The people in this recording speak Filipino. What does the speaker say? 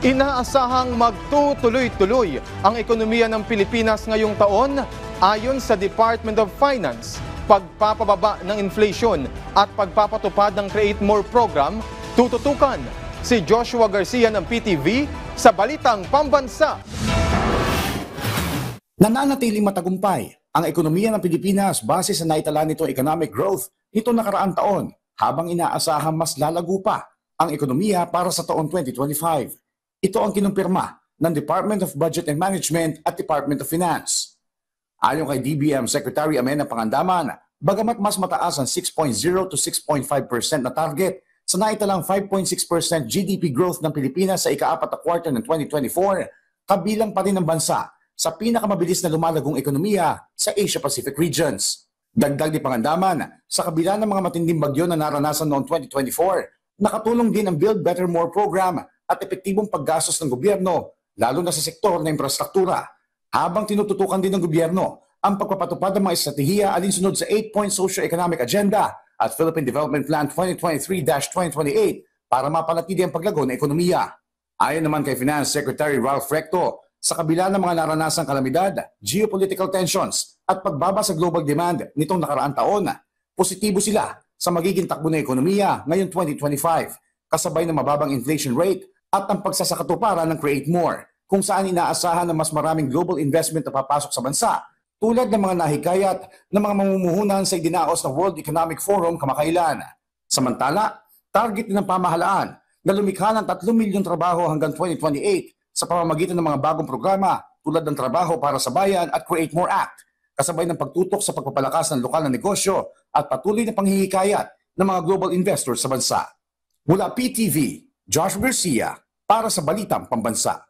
Inaasahang magtutuloy-tuloy ang ekonomiya ng Pilipinas ngayong taon ayon sa Department of Finance. Pagpapababa ng inflation at pagpapatupad ng Create More program, tututukan si Joshua Garcia ng PTV sa Balitang Pambansa. Nananatiling matagumpay ang ekonomiya ng Pilipinas base sa naitala nitong economic growth nitong nakaraang taon, habang inaasahang mas lalago pa ang ekonomiya para sa taong 2025. Ito ang kinumpirma ng Department of Budget and Management at Department of Finance. Ayon kay DBM Secretary Amenang Pangandaman, bagamat mas mataas ang 6.0 to 6.5% na target sa naitalang 5.6% GDP growth ng Pilipinas sa ika-4 na quarter ng 2024, kabilang pa rin ang bansa sa pinakamabilis na lumalagong ekonomiya sa Asia-Pacific regions. Dagdag ni Pangandaman, sa kabila ng mga matinding bagyo na naranasan noong 2024, nakatulong din ang Build Better More program at epektibong paggastos ng gobyerno, lalo na sa sektor ng infrastruktura, habang tinututukan din ng gobyerno ang pagpapatupad ng mga estratehiya alinsunod sa 8-point Socio-Economic Agenda at Philippine Development Plan 2023-2028 para mapanatili ang paglago ng ekonomiya. Ayon naman kay Finance Secretary Ralph Recto, sa kabila ng mga naranasang kalamidad, geopolitical tensions at pagbaba sa global demand nitong nakaraang taon, positibo sila sa magiging takbo ng ekonomiya ngayong 2025, kasabay ng mababang inflation rate at ang pagsasakatuparan ng Create More, kung saan inaasahan na mas maraming global investment na papasok sa bansa, tulad ng mga nahikayat ng mga mamumuhunan sa idinaos ng World Economic Forum kamakailan. Samantala, target din ng pamahalaan na lumikha ng 3 milyong trabaho hanggang 2028 sa pamamagitan ng mga bagong programa tulad ng Trabaho para sa Bayan at Create More Act, kasabay ng pagtutok sa pagpapalakas ng lokal na negosyo at patuloy na panghihikayat ng mga global investors sa bansa. Mula PTV, Josh Garcia para sa Balitang Pambansa.